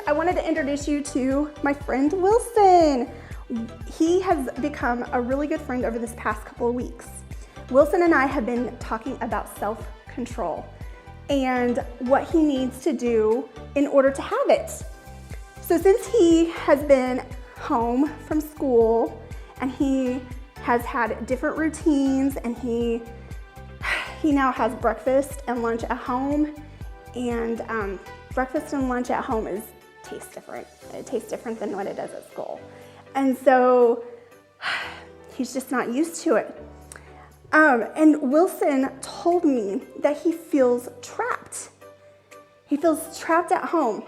I wanted to introduce you to my friend Wilson. He has become a really good friend over this past couple of weeks. Wilson and I have been talking about self-control and what he needs to do in order to have it. So since he has been home from school and he has had different routines, and he now has breakfast and lunch at home, and breakfast and lunch at home tastes different. It tastes different than what it does at school. And so he's just not used to it. And Wilson told me that he feels trapped. He feels trapped at home.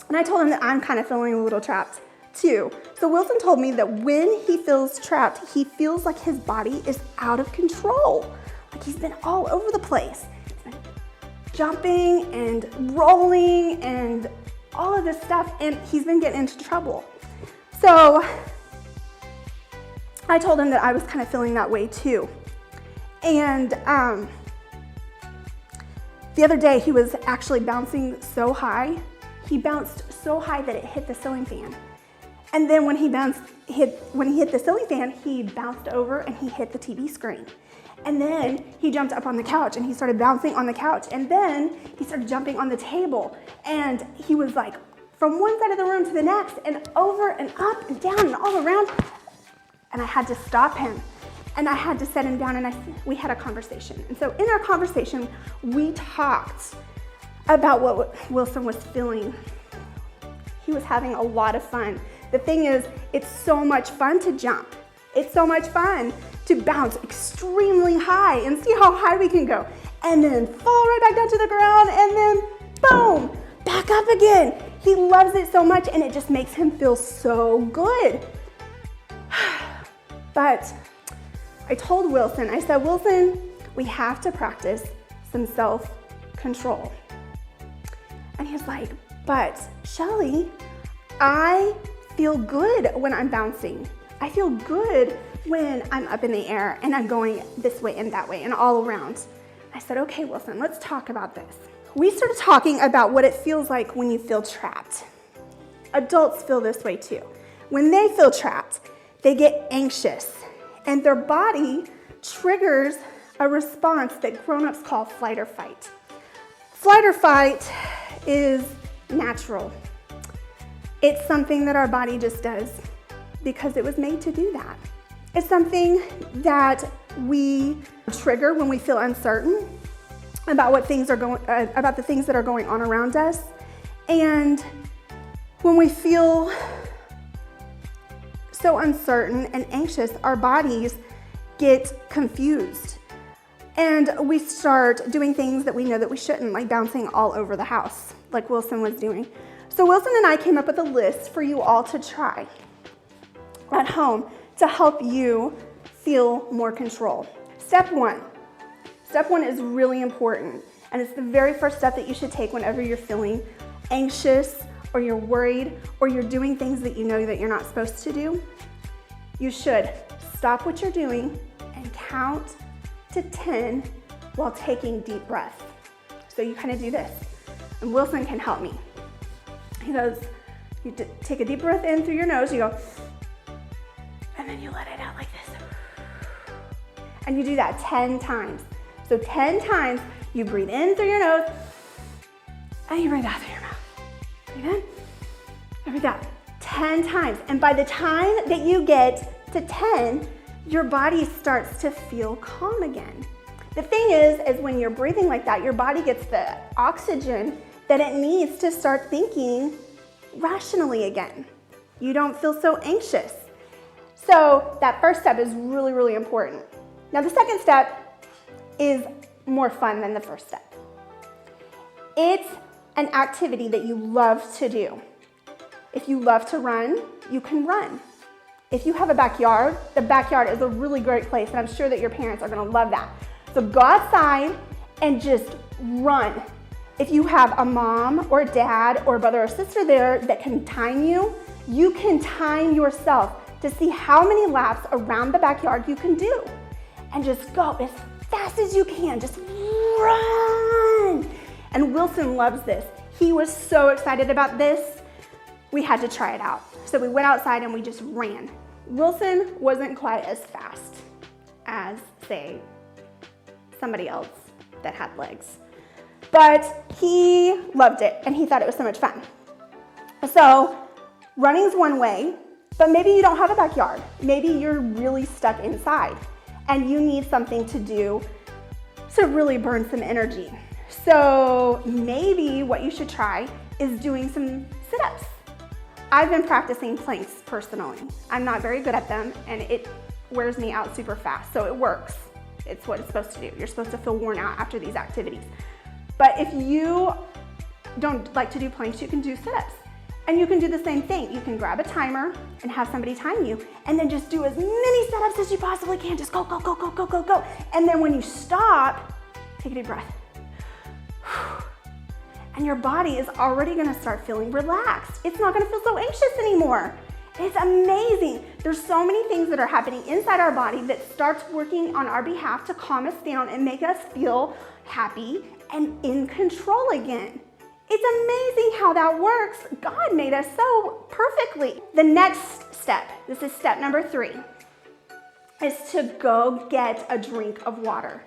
And I told him that I'm kind of feeling a little trapped too. So Wilson told me that when he feels trapped, he feels like his body is out of control. Like he's been all over the place. He's been jumping and rolling and all of this stuff, and he's been getting into trouble. So I told him that I was kind of feeling that way too. And the other day he was actually bouncing so high. He bounced so high that it hit the ceiling fan. And then when he hit the ceiling fan, he bounced over and he hit the TV screen. And then he jumped up on the couch and he started bouncing on the couch. And then he started jumping on the table. And he was like from one side of the room to the next, and over and up and down and all around. And I had to stop him. And I had to set him down, and we had a conversation. And so in our conversation, we talked about what Wilson was feeling. He was having a lot of fun. The thing is, it's so much fun to jump. It's so much fun to bounce extremely high and see how high we can go. And then fall right back down to the ground, and then boom, back up again. He loves it so much, and it just makes him feel so good. But I told Wilson, I said, Wilson, we have to practice some self-control. And he was like, but Shelli, I feel good when I'm bouncing. I feel good when I'm up in the air and I'm going this way and that way and all around. I said, okay, Wilson, let's talk about this. We started talking about what it feels like when you feel trapped. Adults feel this way too. When they feel trapped, they get anxious and their body triggers a response that grown-ups call flight or fight. Flight or fight is natural. It's something that our body just does because it was made to do that. It's something that we trigger when we feel uncertain about the things that are going on around us. And when we feel so uncertain and anxious, our bodies get confused. And we start doing things that we know that we shouldn't, like bouncing all over the house, like Wilson was doing. So Wilson and I came up with a list for you all to try at home to help you feel more control. Step one is really important, and it's the very first step that you should take whenever you're feeling anxious or you're worried or you're doing things that you know that you're not supposed to do. You should stop what you're doing and count to 10 while taking deep breaths. So you kind of do this, and Wilson can help me. He goes, you take a deep breath in through your nose, you go, and then you let it out like this. And you do that 10 times. So 10 times, you breathe in through your nose, and you breathe out through your mouth. Breathe in, and breathe out. 10 times. And by the time that you get to 10, your body starts to feel calm again. The thing is when you're breathing like that, your body gets the oxygen that it needs to start thinking rationally again. You don't feel so anxious. So that first step is really, really important. Now the second step is more fun than the first step. It's an activity that you love to do. If you love to run, you can run. If you have a backyard, the backyard is a really great place, and I'm sure that your parents are gonna love that. So go outside and just run. If you have a mom or dad or brother or sister there that can time you, you can time yourself to see how many laps around the backyard you can do. And just go as fast as you can, just run. And Wilson loves this. He was so excited about this we had to try it out. So we went outside and we just ran. Wilson wasn't quite as fast as, say, somebody else that had legs. But he loved it and he thought it was so much fun. So running's one way, but maybe you don't have a backyard. Maybe you're really stuck inside and you need something to do to really burn some energy. So maybe what you should try is doing some sit-ups. I've been practicing planks personally. I'm not very good at them and it wears me out super fast, so it works. It's what it's supposed to do. You're supposed to feel worn out after these activities. But if you don't like to do planks, you can do sit-ups. And you can do the same thing. You can grab a timer and have somebody time you, and then just do as many sit-ups as you possibly can. Just go, go, go, go, go, go, go. And then when you stop, take a deep breath. And your body is already gonna start feeling relaxed. It's not gonna feel so anxious anymore. It's amazing. There's so many things that are happening inside our body that starts working on our behalf to calm us down and make us feel happy and in control again. It's amazing how that works. God made us so perfectly. The next step, this is step number 3, is to go get a drink of water,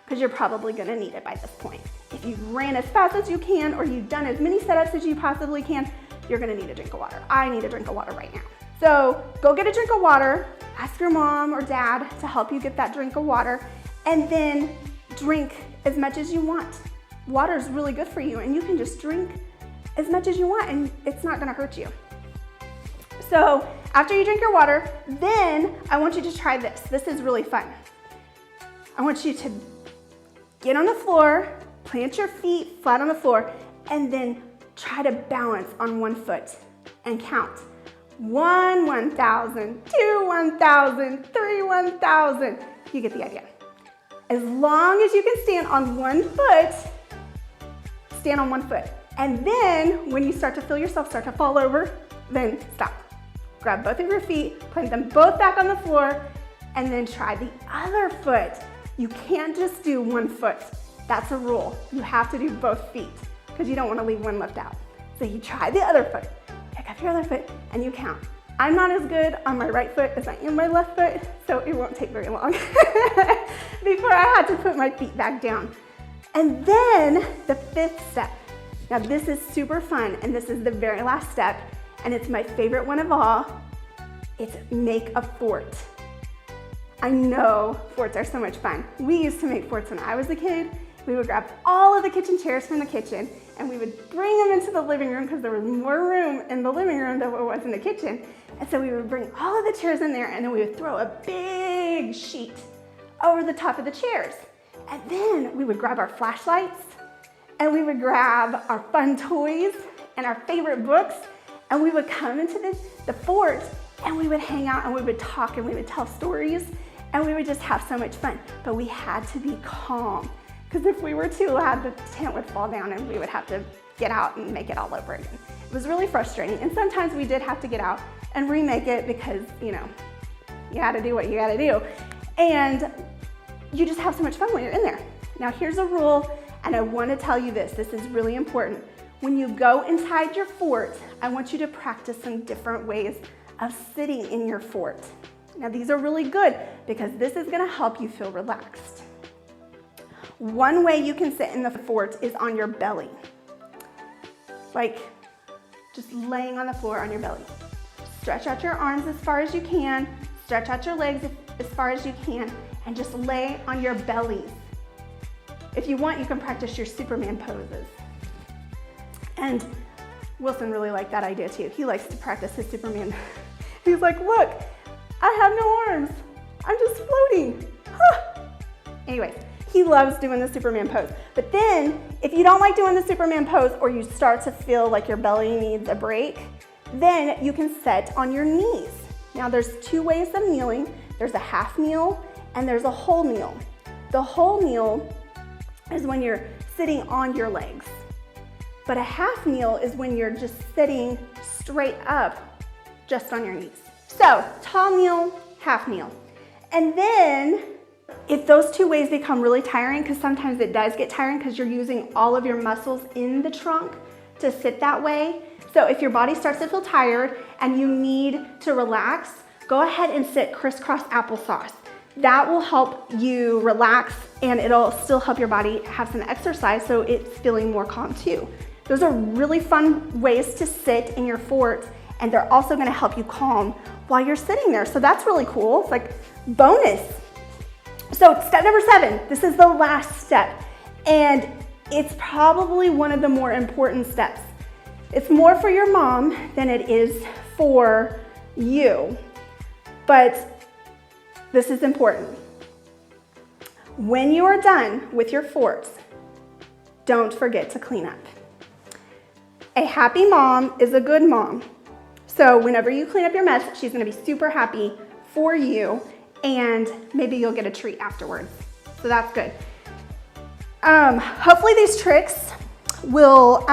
because you're probably gonna need it by this point. If you've ran as fast as you can or you've done as many setups as you possibly can, you're gonna need a drink of water. I need a drink of water right now. So go get a drink of water, ask your mom or dad to help you get that drink of water, and then drink as much as you want. Water is really good for you and you can just drink as much as you want and it's not gonna hurt you. So after you drink your water, then I want you to try this. This is really fun. I want you to get on the floor, plant your feet flat on the floor, and then try to balance on one foot and count. 1, 1,000, 2, 1,000, 3, 1,000. You get the idea. As long as you can stand on one foot, stand on one foot. And then when you start to feel yourself start to fall over, then stop. Grab both of your feet, plant them both back on the floor, and then try the other foot. You can't just do one foot. That's a rule. You have to do both feet because you don't want to leave one left out. So you try the other foot, pick up your other foot, and you count. I'm not as good on my right foot as I am my left foot, so it won't take very long before I had to put my feet back down. And then the 5th step. Now this is super fun, and this is the very last step, and it's my favorite one of all. It's make a fort. I know forts are so much fun. We used to make forts when I was a kid. We would grab all of the kitchen chairs from the kitchen and we would bring them into the living room because there was more room in the living room than there was in the kitchen. And so we would bring all of the chairs in there and then we would throw a big sheet over the top of the chairs. And then we would grab our flashlights and we would grab our fun toys and our favorite books and we would come into the fort and we would hang out and we would talk and we would tell stories and we would just have so much fun. But we had to be calm because if we were too loud, the tent would fall down and we would have to get out and make it all over again. It was really frustrating. And sometimes we did have to get out and remake it because, you know, you gotta do what you gotta do. And you just have so much fun when you're in there. Now here's a rule, and I wanna tell you this is really important. When you go inside your fort, I want you to practice some different ways of sitting in your fort. Now these are really good because this is gonna help you feel relaxed. One way you can sit in the fort is on your belly. Like just laying on the floor on your belly. Stretch out your arms as far as you can, stretch out your legs as far as you can, and just lay on your bellies. If you want, you can practice your Superman poses. And Wilson really liked that idea too. He likes to practice his Superman. He's like, look, I have no arms. I'm just floating. Huh. Anyways, he loves doing the Superman pose. But then, if you don't like doing the Superman pose or you start to feel like your belly needs a break, then you can sit on your knees. Now there's 2 ways of kneeling. There's a half kneel and there's a whole kneel. The whole kneel is when you're sitting on your legs. But a half kneel is when you're just sitting straight up just on your knees. So tall kneel, half kneel. And then if those 2 ways become really tiring, because sometimes it does get tiring because you're using all of your muscles in the trunk to sit that way, So if your body starts to feel tired and you need to relax, go ahead and sit crisscross applesauce. That will help you relax, and it'll still help your body have some exercise so it's feeling more calm too. Those are really fun ways to sit in your fort, and they're also gonna help you calm while you're sitting there. So that's really cool. It's like bonus. So step number 7, this is the last step, and it's probably one of the more important steps. It's more for your mom than it is for you, but this is important. When you are done with your forts, don't forget to clean up. A happy mom is a good mom. So whenever you clean up your mess, she's gonna be super happy for you, and maybe you'll get a treat afterwards. So that's good. Hopefully these tricks will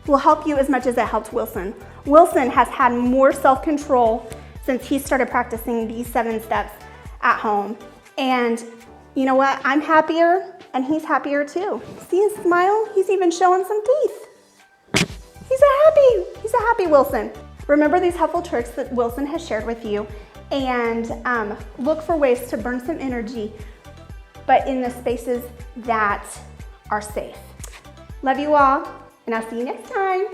help you as much as it helped Wilson. Wilson has had more self-control since he started practicing these 7 steps at home. And you know what? I'm happier and he's happier too. See his smile? He's even showing some teeth. He's a happy Wilson. Remember these helpful tricks that Wilson has shared with you, and look for ways to burn some energy, but in the spaces that are safe. Love you all, and I'll see you next time.